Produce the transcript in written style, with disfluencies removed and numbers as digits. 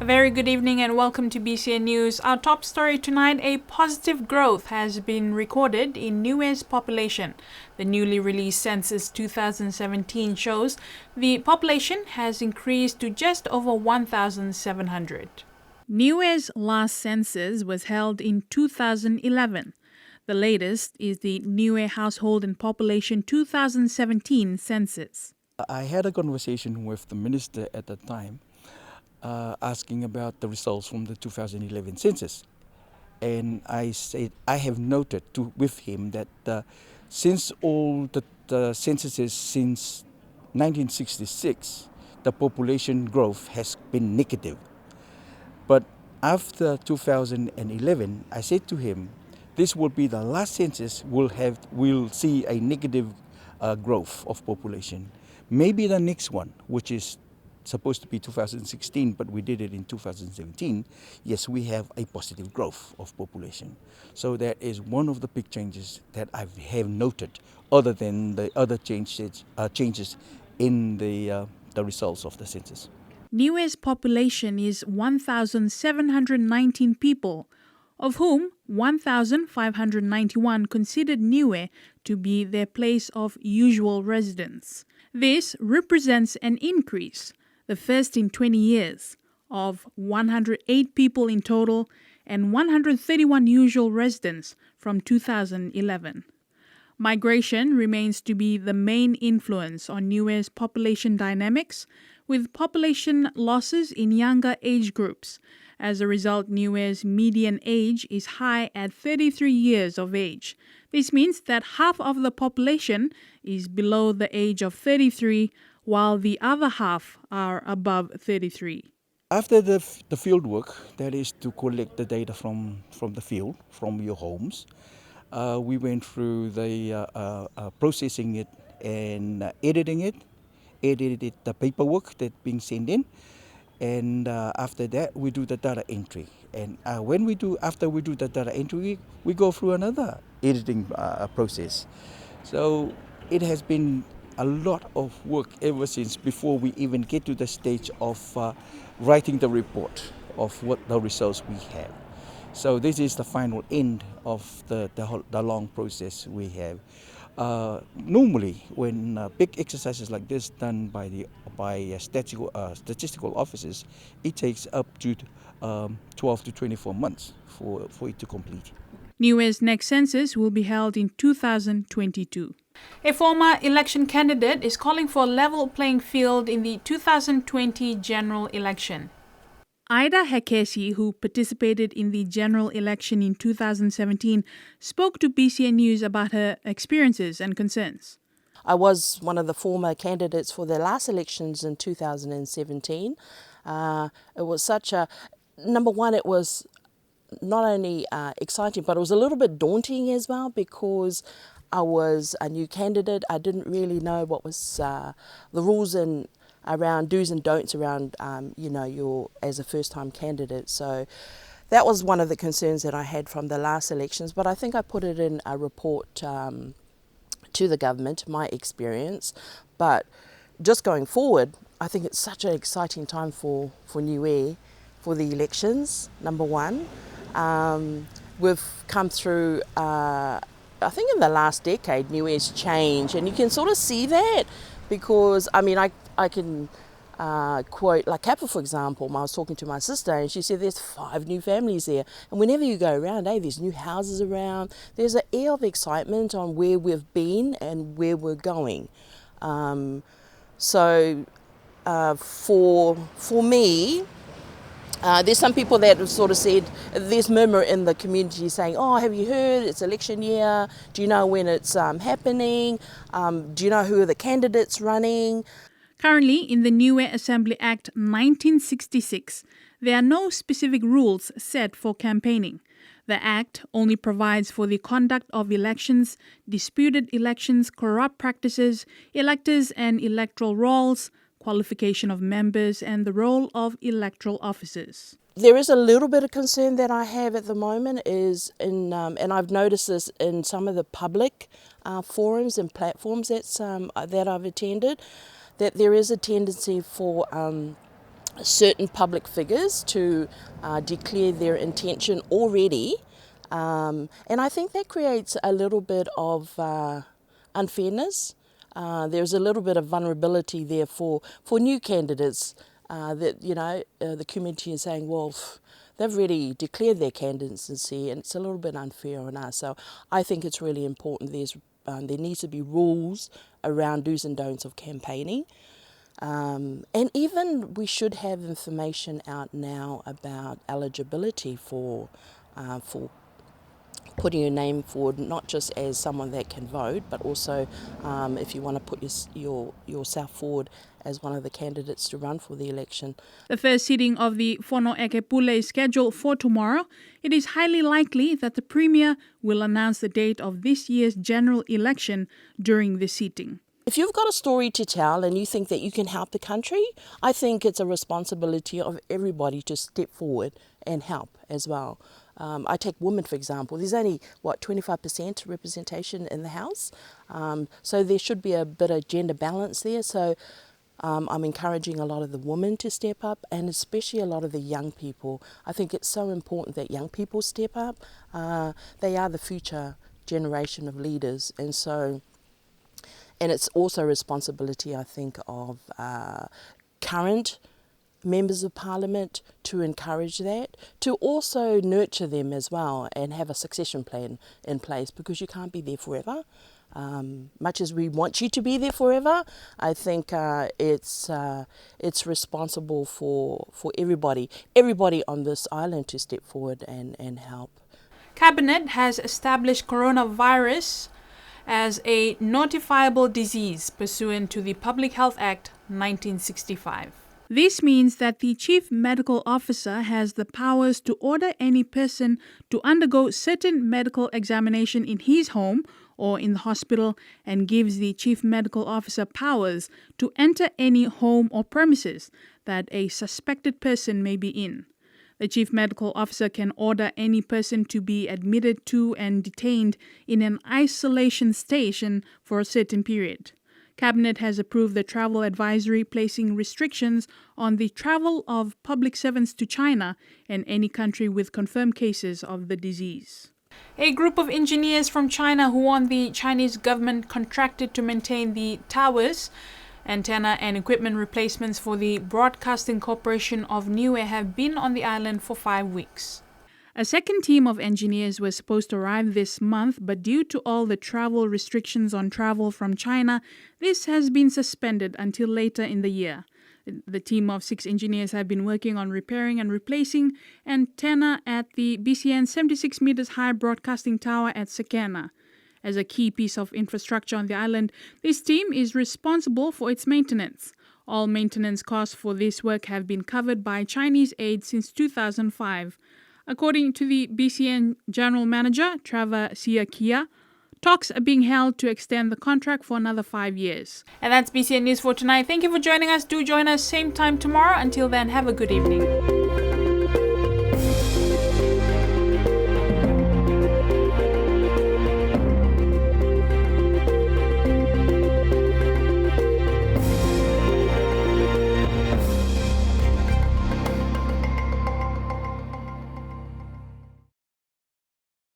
A very good evening and welcome to BCN News. Our top story tonight, a positive growth has been recorded in Niue's population. The newly released Census 2017 shows the population has increased to just over 1,700. Niue's last census was held in 2011. The latest is the Niue Household and Population 2017 census. I had a conversation with the minister at the time asking about the results from the 2011 census. And I said I have noted with him that since all the censuses since 1966, the population growth has been negative. But after 2011, I said to him, this will be the last census we'll see a negative growth of population. Maybe the next one, which is supposed to be 2016, but we did it in 2017, yes, we have a positive growth of population. So that is one of the big changes that I have noted, other than the other changes in the results of the census. Niue's population is 1,719 people, of whom 1,591 considered Niue to be their place of usual residence. This represents an increase, the first in 20 years, of 108 people in total and 131 usual residents from 2011. Migration remains to be the main influence on Niue's population dynamics, with population losses in younger age groups. As a result, Niue's median age is high at 33 years of age. This means that half of the population is below the age of 33, while the other half are above 33. After the field work, that is to collect the data from the field, from your homes, we went through the processing it and edited the paperwork that being sent in, and after that we do the data entry. And after we do the data entry, we go through another editing process. So it has been a lot of work ever since before we even get to the stage of writing the report of what the results we have. So this is the final end of the long process we have. Normally, when big exercises like this done by statistical offices, it takes up to 12 to 24 months for it to complete. Niue's next census will be held in 2022. A former election candidate is calling for a level playing field in the 2020 general election. Ida Hekesi, who participated in the general election in 2017, spoke to BCN News about her experiences and concerns. I was one of the former candidates for the last elections in 2017. It was number one, it was not only exciting, but it was a little bit daunting as well, because I was a new candidate. I didn't really know what was the rules and around do's and don'ts around, you're as a first-time candidate. So that was one of the concerns that I had from the last elections. But I think I put it in a report to the government, my experience. But just going forward, I think it's such an exciting time for Niue, for the elections, number one. We've come through, I think in the last decade, Niue's changed, and you can sort of see that, because, I can quote, like Kappa, for example. I was talking to my sister and she said there's 5 new families there. And whenever you go around, there's new houses around. There's an air of excitement on where we've been and where we're going. So for me, there's some people that have sort of said, there's murmur in the community saying, oh, have you heard it's election year? Do you know when it's happening? Do you know who are the candidates running? Currently, in the Niue Assembly Act 1966, there are no specific rules set for campaigning. The Act only provides for the conduct of elections, disputed elections, corrupt practices, electors and electoral rolls, qualification of members, and the role of electoral officers. There is a little bit of concern that I have at the moment is and I've noticed this in some of the public forums and platforms that I've attended, that there is a tendency for certain public figures to declare their intention already. And I think that creates a little bit of unfairness. There's a little bit of vulnerability there for new candidates that, the community is saying, well, they've already declared their candidacy and it's a little bit unfair on us. So I think it's really important there needs to be rules around do's and don'ts of campaigning. And even we should have information out now about eligibility for putting your name forward, not just as someone that can vote, but also if you want to put yourself forward as one of the candidates to run for the election. The first sitting of the Fono Ekepule is scheduled for tomorrow. It is highly likely that the Premier will announce the date of this year's general election during the sitting. If you've got a story to tell and you think that you can help the country, I think it's a responsibility of everybody to step forward and help as well. I take women, for example. There's only, 25% representation in the House. So there should be a bit of gender balance there. So I'm encouraging a lot of the women to step up, and especially a lot of the young people. I think it's so important that young people step up. They are the future generation of leaders, and it's also a responsibility, I think, of current members of Parliament to encourage that, to also nurture them as well and have a succession plan in place, because you can't be there forever. Much as we want you to be there forever, I think it's responsible for everybody on this island to step forward and help. Cabinet has established coronavirus as a notifiable disease pursuant to the Public Health Act 1965. This means that the Chief Medical Officer has the powers to order any person to undergo certain medical examination in his home or in the hospital, and gives the Chief Medical Officer powers to enter any home or premises that a suspected person may be in. The Chief Medical Officer can order any person to be admitted to and detained in an isolation station for a certain period. Cabinet has approved the travel advisory placing restrictions on the travel of public servants to China and any country with confirmed cases of the disease. A group of engineers from China who want the Chinese government contracted to maintain the towers, antenna and equipment replacements for the Broadcasting Corporation of Niue have been on the island for 5 weeks. A second team of engineers was supposed to arrive this month, but due to all the travel restrictions on travel from China, this has been suspended until later in the year. The team of 6 engineers have been working on repairing and replacing antenna at the BCN 76 meters high broadcasting tower at Sakana. As a key piece of infrastructure on the island, this team is responsible for its maintenance. All maintenance costs for this work have been covered by Chinese aid since 2005. According to the BCN General Manager, Trevor Siakia, talks are being held to extend the contract for another 5 years. And that's BCN News for tonight. Thank you for joining us. Do join us same time tomorrow. Until then, have a good evening.